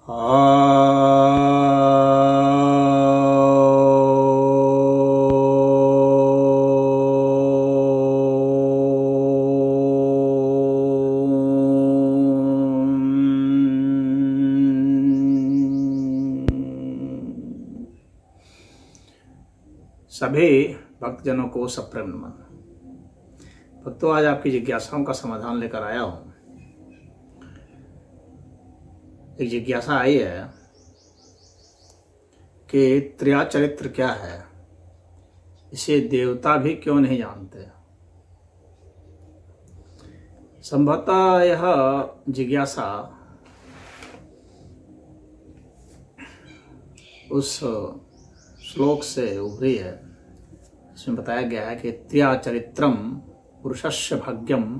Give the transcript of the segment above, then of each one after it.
सभी भक्तजनों को सप्रेम नमन। भक्तों, आज आपकी जिज्ञासाओं का समाधान लेकर आया हूं। एक जिज्ञासा आई है कि त्रिया चरित्र क्या है, इसे देवता भी क्यों नहीं जानते। संभवतः यह जिज्ञासा उस श्लोक से उभरी है। इसमें बताया गया है कि त्रिया चरित्रम पुरुषस्य भाग्यम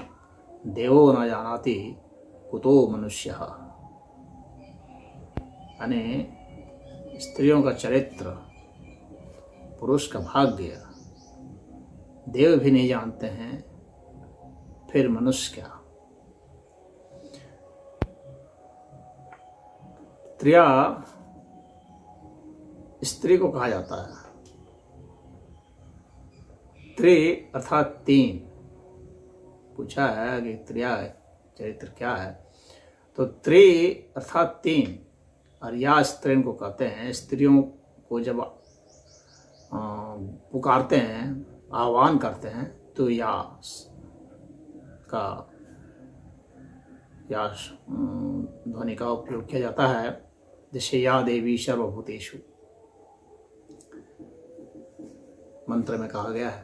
देवो न जानाति कुतो मनुष्यः। यानी स्त्रियों का चरित्र, पुरुष का भाग्य देव भी नहीं जानते हैं, फिर मनुष्य क्या। त्रिया स्त्री को कहा जाता है। त्रि अर्थात तीन। पूछा है कि त्रिया चरित्र क्या है, तो त्रि अर्थात तीन। और या स्त्रीन को कहते हैं, स्त्रियों को जब पुकारते हैं, आह्वान करते हैं, तो या ध्वनि का उपयोग किया जाता है, जैसे या देवी सर्वभूतेषु मंत्र में कहा गया है।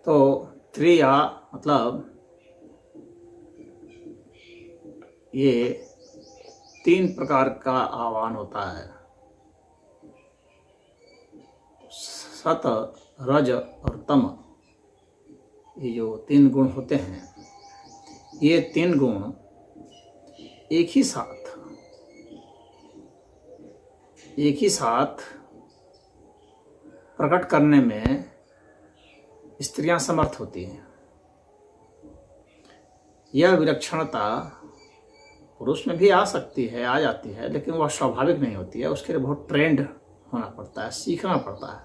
तो त्रिया मतलब ये तीन प्रकार का आह्वान होता है। सत, रज और तम, ये जो तीन गुण होते हैं, ये तीन गुण एक ही साथ प्रकट करने में स्त्रियां समर्थ होती हैं। यह विलक्षणता पुरुष में भी आ जाती है, लेकिन वह स्वाभाविक नहीं होती है। उसके लिए बहुत ट्रेंड होना पड़ता है, सीखना पड़ता है।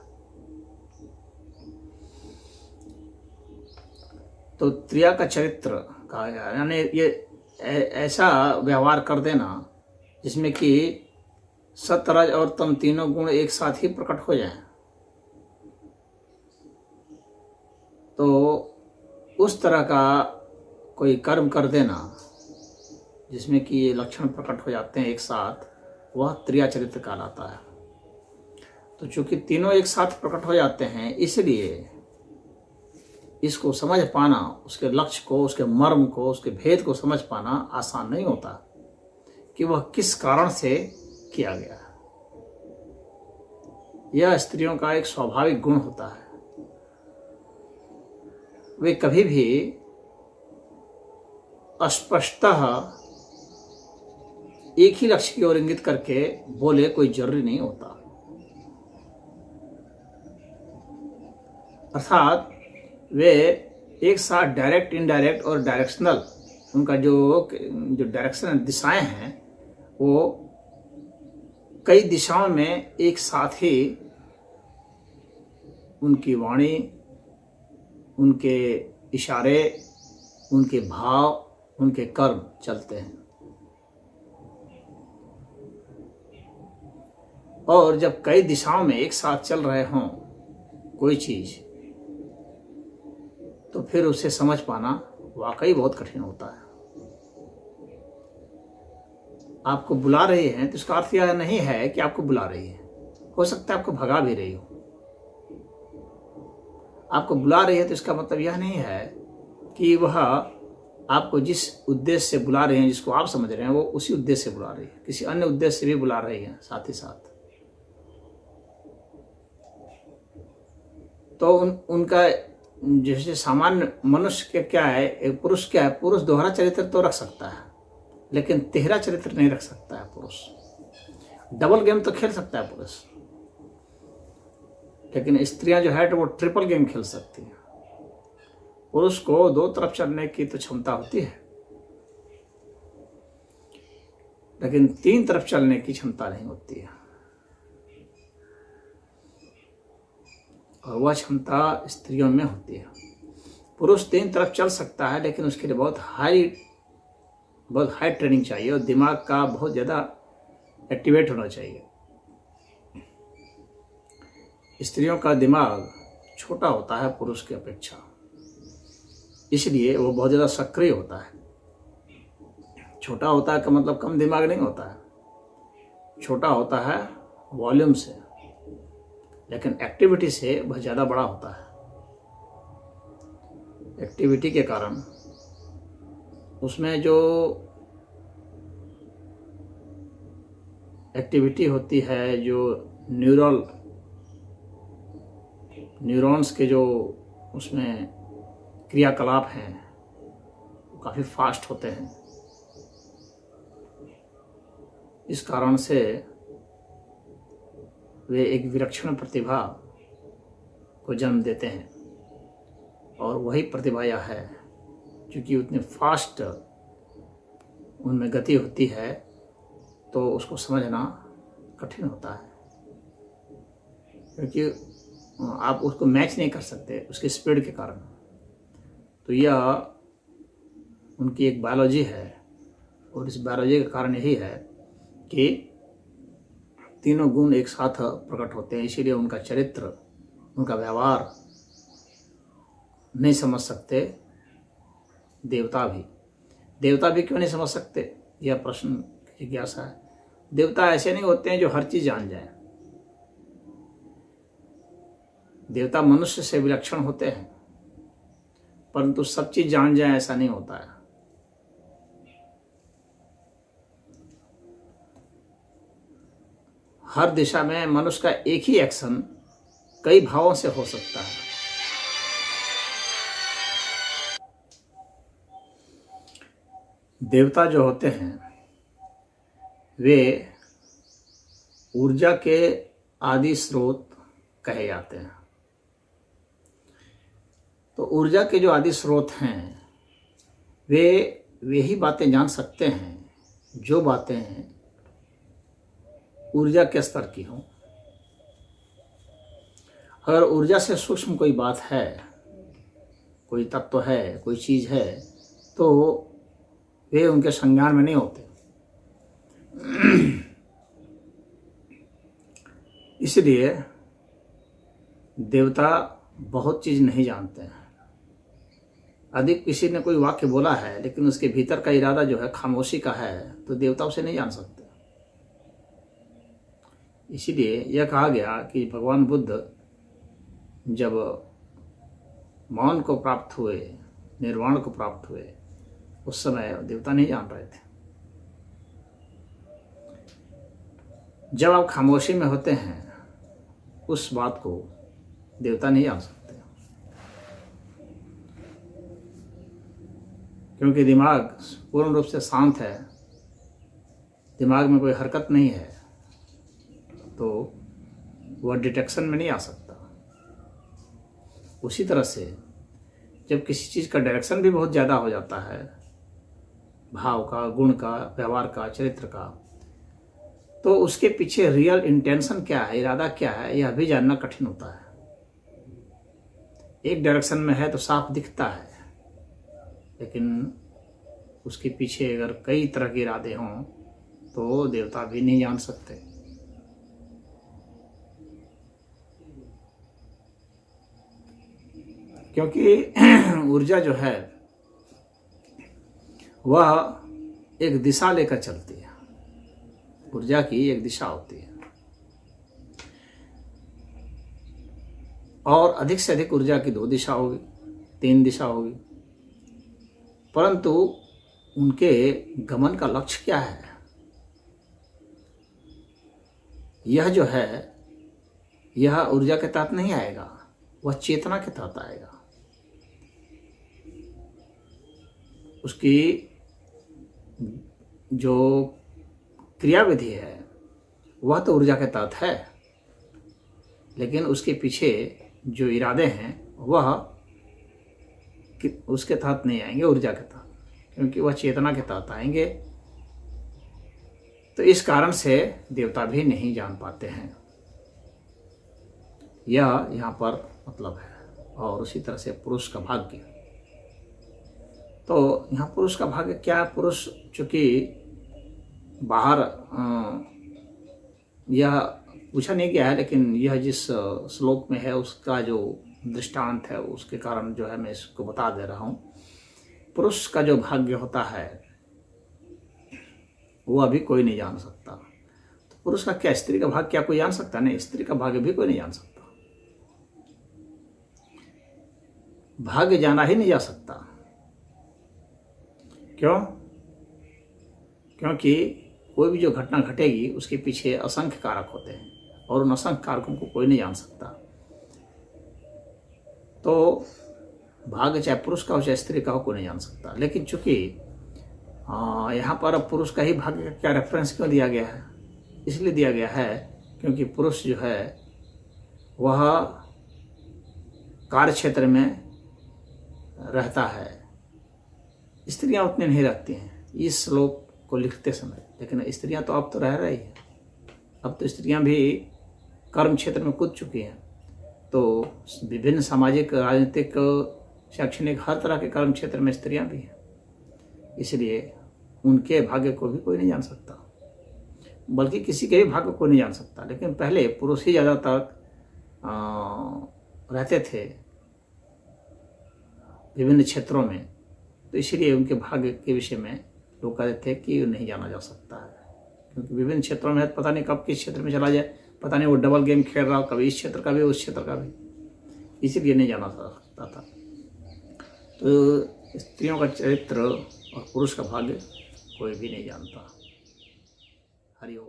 तो त्रिया का चरित्र कहा गया, यानी ये ऐसा व्यवहार कर देना जिसमें कि सत, रज और तम तीनों गुण एक साथ ही प्रकट हो जाएं। तो उस तरह का कोई कर्म कर देना जिसमें कि ये लक्षण प्रकट हो जाते हैं एक साथ, वह त्रिया चरित्र कहलाता है। तो चूंकि तीनों एक साथ प्रकट हो जाते हैं, इसलिए इसको समझ पाना, उसके लक्ष्य को, उसके मर्म को, उसके भेद को समझ पाना आसान नहीं होता कि वह किस कारण से किया गया है। यह स्त्रियों का एक स्वाभाविक गुण होता है। वे कभी भी अस्पष्टतः एक ही लक्ष्य की ओर इंगित करके बोले, कोई जरूरी नहीं होता। अर्थात वे एक साथ डायरेक्ट, इनडायरेक्ट और डायरेक्शनल, उनका जो डायरेक्शन दिशाएं हैं, वो कई दिशाओं में एक साथ ही उनकी वाणी, उनके इशारे, उनके भाव, उनके कर्म चलते हैं। और जब कई दिशाओं में एक साथ चल रहे हों कोई चीज, तो फिर उसे समझ पाना वाकई बहुत कठिन होता है। आपको बुला रही हैं तो इसका अर्थ यह नहीं है कि आपको बुला रही है। हो सकता है आपको भगा भी रही हो। आपको बुला रही है तो इसका मतलब यह नहीं है कि वह आपको जिस उद्देश्य से बुला रहे हैं, जिसको आप समझ रहे हैं, वो उसी उद्देश्य से बुला रही है। किसी अन्य उद्देश्य से भी बुला रही है साथ ही साथ। तो उनका जैसे सामान्य मनुष्य के क्या है, एक पुरुष क्या है, पुरुष दोहरा चरित्र तो रख सकता है, लेकिन तिहरा चरित्र नहीं रख सकता है पुरुष। डबल गेम तो खेल सकता है पुरुष, लेकिन स्त्रियां जो है तो वो ट्रिपल गेम खेल सकती हैं। पुरुष को दो तरफ चलने की तो क्षमता होती है। लेकिन तीन तरफ चलने की क्षमता नहीं होती है। और वह क्षमता स्त्रियों में होती है। पुरुष तीन तरफ चल सकता है, लेकिन उसके लिए बहुत हाई ट्रेनिंग चाहिए और दिमाग का बहुत ज़्यादा एक्टिवेट होना चाहिए। स्त्रियों का दिमाग छोटा होता है पुरुष की अपेक्षा, इसलिए वो बहुत ज़्यादा सक्रिय होता है। छोटा होता है का मतलब कम दिमाग नहीं होता है, छोटा होता है वॉल्यूम से, लेकिन एक्टिविटी से वह ज़्यादा बड़ा होता है। एक्टिविटी के कारण उसमें जो एक्टिविटी होती है, जो न्यूरॉन्स के जो उसमें क्रियाकलाप हैं वो काफ़ी फास्ट होते हैं। इस कारण से वे एक विलक्षण प्रतिभा को जन्म देते हैं, और वही प्रतिभा यह है, क्योंकि उतने फास्ट उनमें गति होती है तो उसको समझना कठिन होता है, क्योंकि आप उसको मैच नहीं कर सकते उसकी स्पीड के कारण। तो यह उनकी एक बायोलॉजी है, और इस बायोलॉजी का कारण यही है कि तीनों गुण एक साथ प्रकट होते हैं। इसीलिए उनका चरित्र, उनका व्यवहार नहीं समझ सकते देवता भी क्यों नहीं समझ सकते, यह प्रश्न की जिज्ञासा है। देवता ऐसे नहीं होते हैं जो हर चीज़ जान जाए। देवता मनुष्य से विलक्षण होते हैं, परंतु सब चीज़ जान जाए ऐसा नहीं होता है। हर दिशा में मनुष्य का एक ही एक्शन कई भावों से हो सकता है। देवता जो होते हैं वे ऊर्जा के आदि स्रोत कहे जाते हैं। तो ऊर्जा के जो आदि स्रोत हैं वे ही बातें जान सकते हैं जो बातें ऊर्जा के स्तर की हों। अगर ऊर्जा से सूक्ष्म कोई बात है, कोई तत्व है, कोई चीज़ है, तो वे उनके संज्ञान में नहीं होते। इसलिए देवता बहुत चीज़ नहीं जानते हैं। अधिक किसी ने कोई वाक्य बोला है लेकिन उसके भीतर का इरादा जो है खामोशी का है, तो देवता उसे नहीं जान सकते। इसीलिए यह कहा गया कि भगवान बुद्ध जब मौन को प्राप्त हुए, निर्वाण को प्राप्त हुए, उस समय देवता नहीं जान रहे थे। जब आप खामोशी में होते हैं उस बात को देवता नहीं जान सकते, क्योंकि दिमाग पूर्ण रूप से शांत है, दिमाग में कोई हरकत नहीं है, तो वह डिटेक्शन में नहीं आ सकता। उसी तरह से जब किसी चीज़ का डायरेक्शन भी बहुत ज़्यादा हो जाता है, भाव का, गुण का, व्यवहार का, चरित्र का, तो उसके पीछे रियल इंटेंशन क्या है, इरादा क्या है, यह भी जानना कठिन होता है। एक डायरेक्शन में है तो साफ दिखता है, लेकिन उसके पीछे अगर कई तरह के इरादे हों तो देवता भी नहीं जान सकते। क्योंकि ऊर्जा जो है वह एक दिशा लेकर चलती है। ऊर्जा की एक दिशा होती है, और अधिक से अधिक ऊर्जा की 2 दिशा होगी, 3 दिशा होगी, परंतु उनके गमन का लक्ष्य क्या है, यह जो है यह ऊर्जा के तहत नहीं आएगा, वह चेतना के तहत आएगा। उसकी जो क्रियाविधि है वह तो ऊर्जा के तहत है, लेकिन उसके पीछे जो इरादे हैं वह उसके तहत नहीं आएंगे, ऊर्जा के तहत, क्योंकि वह चेतना के तहत आएंगे। तो इस कारण से देवता भी नहीं जान पाते हैं, यह यहाँ पर मतलब है। और उसी तरह से पुरुष का भाग्य, तो यहाँ पुरुष का भाग्य क्या, पुरुष चूंकि बाहर यह पूछा नहीं गया है, लेकिन यह जिस श्लोक में है उसका जो दृष्टांत है उसके कारण जो है मैं इसको बता दे रहा हूँ। पुरुष का जो भाग्य होता है वो अभी कोई नहीं जान सकता। तो पुरुष का क्या, स्त्री का भाग्य क्या कोई जान सकता? नहीं, स्त्री का भाग्य भी कोई नहीं जान सकता। भाग्य जाना ही नहीं जा सकता। क्यों? क्योंकि कोई भी जो घटना घटेगी उसके पीछे असंख्य कारक होते हैं और उन असंख्य कारकों को कोई नहीं जान सकता। तो भाग्य चाहे पुरुष का हो चाहे स्त्री का हो, कोई नहीं जान सकता। लेकिन चूंकि यहाँ पर पुरुष का ही भाग्य का क्या रेफरेंस क्यों दिया गया है? इसलिए दिया गया है क्योंकि पुरुष जो है वह कार्य क्षेत्र में रहता है, स्त्रियां उतनी नहीं रहती हैं इस श्लोक को लिखते समय। लेकिन स्त्रियां तो अब तो रह रही हैं, अब तो स्त्रियां भी कर्म क्षेत्र में कूद चुकी हैं। तो विभिन्न सामाजिक, राजनीतिक, शैक्षणिक, हर तरह के कर्म क्षेत्र में स्त्रियां भी हैं, इसलिए उनके भाग्य को भी कोई नहीं जान सकता, बल्कि किसी के भी भाग्य को नहीं जान सकता। लेकिन पहले पुरुष ही ज़्यादातर रहते थे विभिन्न क्षेत्रों में, तो इसलिए उनके भाग्य के विषय में लोग कहते थे कि नहीं जाना जा सकता है। क्योंकि विभिन्न क्षेत्रों में पता नहीं कब किस क्षेत्र में चला जाए, पता नहीं वो डबल गेम खेल रहा हो, कभी इस क्षेत्र का भी उस क्षेत्र का भी, इसीलिए नहीं जाना जा सकता था। तो स्त्रियों का चरित्र और पुरुष का भाग्य कोई भी नहीं जानता। हरि ओम।